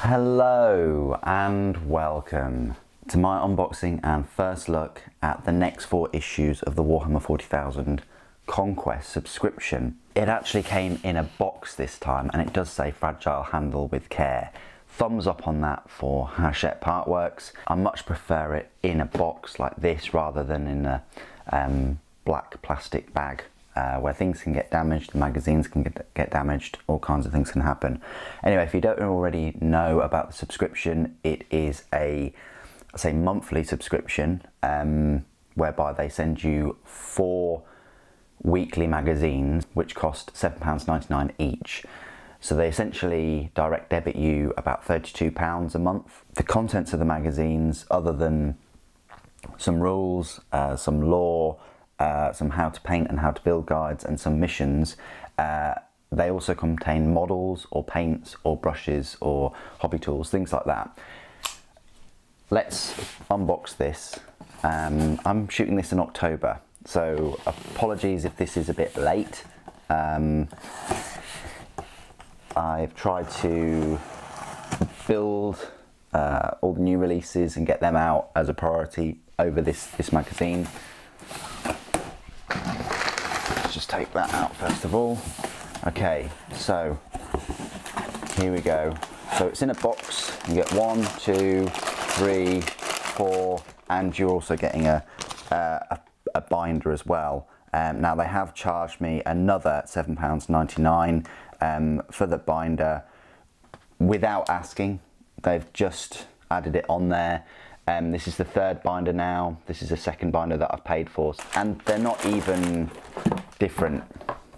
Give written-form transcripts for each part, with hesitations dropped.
Hello and welcome to my unboxing and first look at the next 4 issues of the Warhammer 40,000 Conquest subscription. It actually came in a box this time, and it does say fragile, handle with care. Thumbs up on that for Hatchett Partworks. I much prefer it in a box like this rather than in a black plastic bag where things can get damaged, magazines can get damaged, all kinds of things can happen. Anyway, if you don't already know about the subscription, it is a monthly subscription whereby they send you 4 weekly magazines which cost £7.99 each. So they essentially direct debit you about £32 a month. The contents of the magazines, other than some rules, some lore, some how to paint and how to build guides and some missions, they also contain models or paints or brushes or hobby tools, things like that. Let's unbox this. I'm shooting this in October, so apologies if this is a bit late. I've tried to build all the new releases and get them out as a priority over this magazine. Let's just take that out first of all. Okay, so here we go. So it's in a box. You get 1, 2, 3, 4, and you're also getting a binder as well. Now they have charged me another £7.99 for the binder without asking. They've just added it on there. This is the 3rd binder now. This is the 2nd binder that I've paid for, and they're not even different,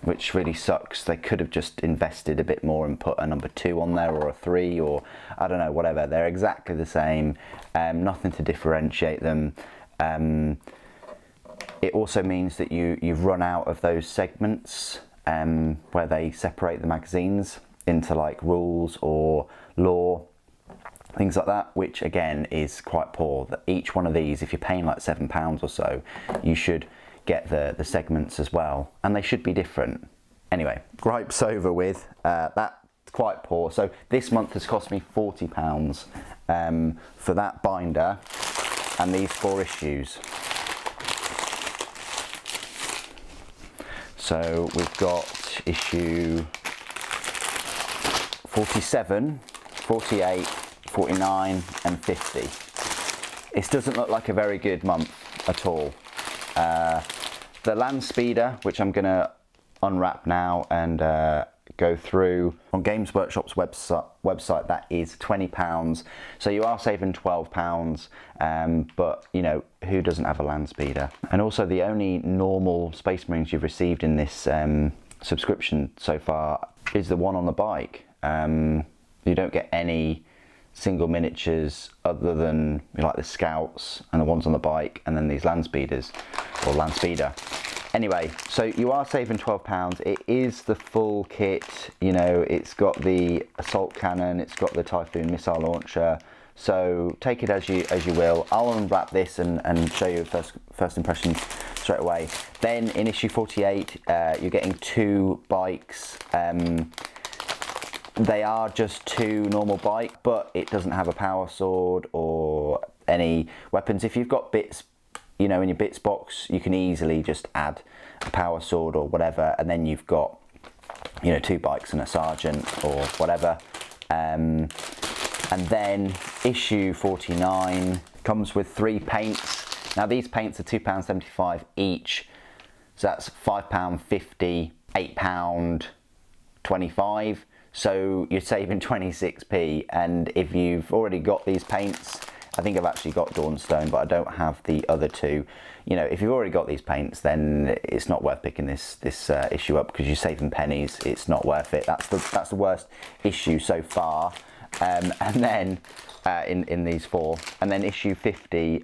which really sucks. They could have just invested a bit more and put a number 2 on there, or a 3, or I don't know, whatever. They're exactly the same, nothing to differentiate them. It also means that you've run out of those segments where they separate the magazines into like rules or lore, things like that, which again is quite poor. That each one of these, if you're paying like £7 or so, you should get the segments as well, and they should be different. Anyway, gripes over with. That's quite poor. So this month has cost me £40 for that binder and these 4 issues. So we've got issue 47, 48, 49 and 50. This doesn't look like a very good month at all. The land speeder, which I'm going to unwrap now and go through, on Games Workshop's website that is £20, so you are saving £12, but you know, who doesn't have a land speeder? And also the only normal Space Marines you've received in this subscription so far is the one on the bike. You don't get any single miniatures other than like the scouts and the ones on the bike, and then these land speeders or land speeder. Anyway, so you are saving £12. It is the full kit, you know, it's got the assault cannon, it's got the Typhoon missile launcher, so take it as you will. I'll unwrap this and show you first impressions straight away. Then in issue 48 you're getting 2 bikes. They are just 2 normal bikes, but it doesn't have a power sword or any weapons. If you've got bits, you know, in your bits box, you can easily just add a power sword or whatever, and then you've got, you know, 2 bikes and a sergeant or whatever. And then issue 49 comes with 3 paints. Now these paints are £2.75 each, so that's £5.50, £8.25. So you're saving 26p, and if you've already got these paints, I think I've actually got Dawnstone, but I don't have the other 2. You know, if you've already got these paints, then it's not worth picking this issue up, because you're saving pennies. It's not worth it. That's the worst issue so far. And then in these 4, and then issue 50,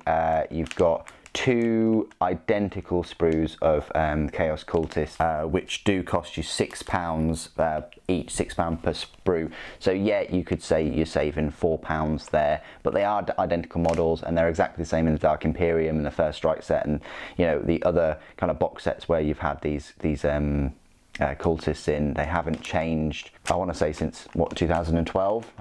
you've got 2 identical sprues of Chaos Cultists, which do cost you £6 each, £6 per sprue. So yeah, you could say you're saving £4 there, but they are identical models, and they're exactly the same in the Dark Imperium and the First Strike set, and you know, the other kind of box sets where you've had these cultists in. They haven't changed, I want to say, since what, 2012.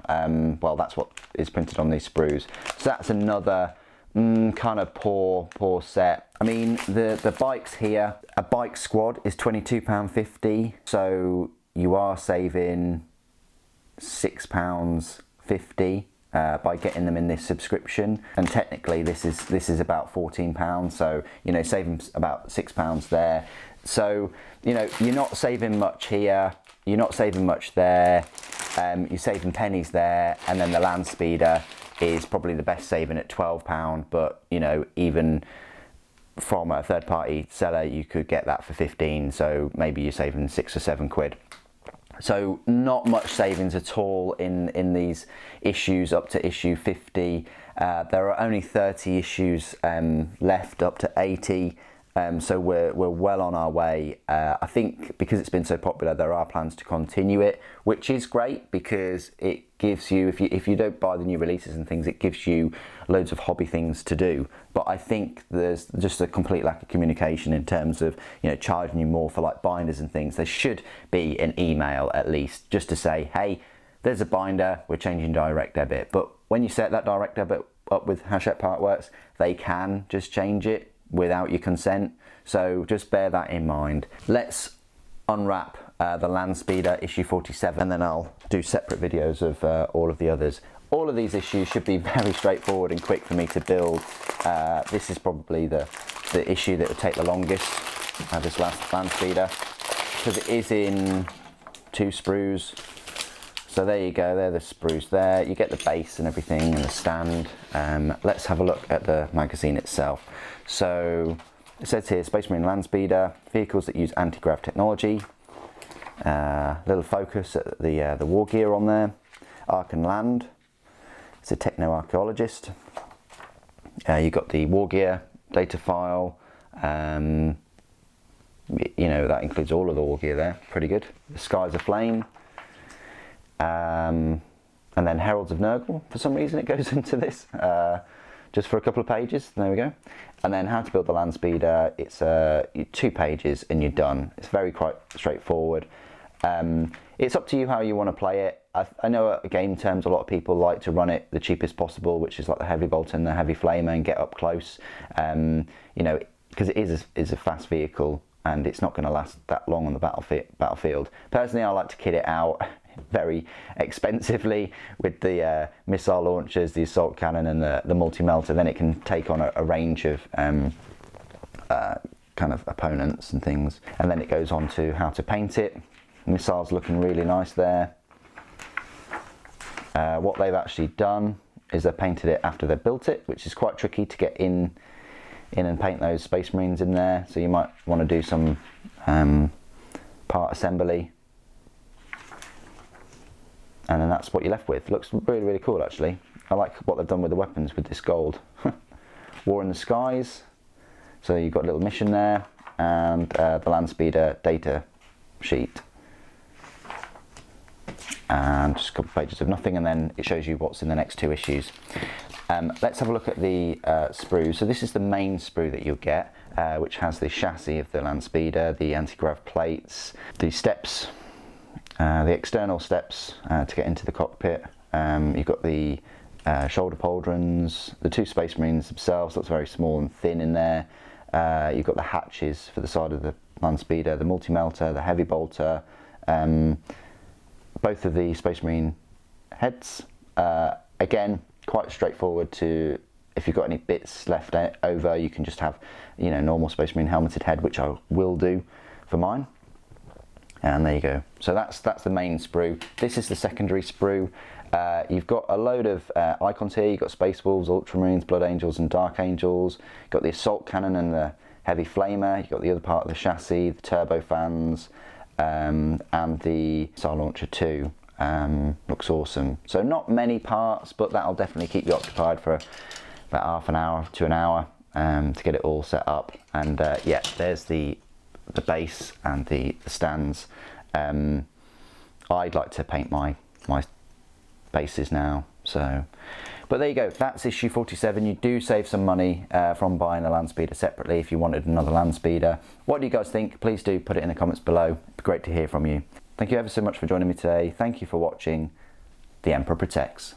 Well, that's what is printed on these sprues. So that's another kind of poor set. I mean, the bikes here, a bike squad is £22.50, so you are saving £6.50 by getting them in this subscription, and technically this is about £14, so you know, saving about £6 there. So you know, you're not saving much here, you're not saving much there, you're saving pennies there, and then the land speeder is probably the best saving at £12, but you know, even from a third-party seller you could get that for 15, so maybe you're saving 6 or 7 quid. So not much savings at all in these issues up to issue 50. There are only 30 issues left up to 80. So we're well on our way. I think because it's been so popular, there are plans to continue it, which is great because it gives you, if you don't buy the new releases and things, it gives you loads of hobby things to do. But I think there's just a complete lack of communication in terms of, you know, charging you more for like binders and things. There should be an email at least just to say, hey, there's a binder, we're changing direct debit. But when you set that direct debit up with Hatchett Partworks, they can just change it without your consent, so just bear that in mind. Let's unwrap the land speeder issue 47, and then I'll do separate videos of all of the others. All of these issues should be very straightforward and quick for me to build. This is probably the issue that would take the longest, this last land speeder, because it is in 2 sprues. So there you go, they're the sprues there. You get the base and everything and the stand. Let's have a look at the magazine itself. So it says here, Space Marine Land Speeder, vehicles that use anti-grav technology. Little focus at the war gear on there. Ark and Land, it's a techno-archaeologist. You got the war gear data file. You know, that includes all of the war gear there, pretty good. The Skies Aflame. And then Heralds of Nurgle, for some reason it goes into this, just for a couple of pages, there we go. And then How to Build the Land Speeder, it's 2 pages and you're done. It's very quite straightforward. It's up to you how you want to play it. I know at game terms a lot of people like to run it the cheapest possible, which is like the Heavy Bolter and the Heavy Flamer, and get up close, you know, because it is a fast vehicle and it's not going to last that long on the battlefield. Personally, I like to kit it out very expensively with the missile launchers, the assault cannon and the multi-melter. Then it can take on a range of kind of opponents and things. And then it goes on to how to paint it. Missiles looking really nice there. What they've actually done is they've painted it after they've built it, which is quite tricky to get in and paint those Space Marines in there. So you might want to do some part assembly. And then that's what you're left with. Looks really, really cool actually. I like what they've done with the weapons with this gold. War in the Skies. So you've got a little mission there, and the land speeder data sheet. And just a couple of pages of nothing, and then it shows you what's in the next 2 issues. Let's have a look at the sprue. So this is the main sprue that you'll get, which has the chassis of the land speeder, the anti-grav plates, the steps, the external steps to get into the cockpit. You've got the shoulder pauldrons, the 2 Space Marines themselves, looks very small and thin in there. You've got the hatches for the side of the land speeder, the multi-melter, the heavy bolter, both of the Space Marine heads. Again, quite straightforward to, if you've got any bits left over, you can just have, you know, normal Space Marine helmeted head, which I will do for mine. And there you go. So that's the main sprue. This is the secondary sprue. You've got a load of icons here. You've got Space Wolves, Ultramarines, Blood Angels and Dark Angels. You've got the assault cannon and the heavy flamer. You've got the other part of the chassis, the turbo fans, and the missile launcher too. Looks awesome. So not many parts, but that'll definitely keep you occupied for about half an hour to an hour to get it all set up. And yeah, there's the base and the stands. I'd like to paint my bases now, so, but there you go, that's issue 47. You do save some money from buying a land speeder separately if you wanted another land speeder. What do you guys think? Please do put it in the comments below. It'd be great to hear from you. Thank you ever so much for joining me today. Thank you for watching. The Emperor Protects.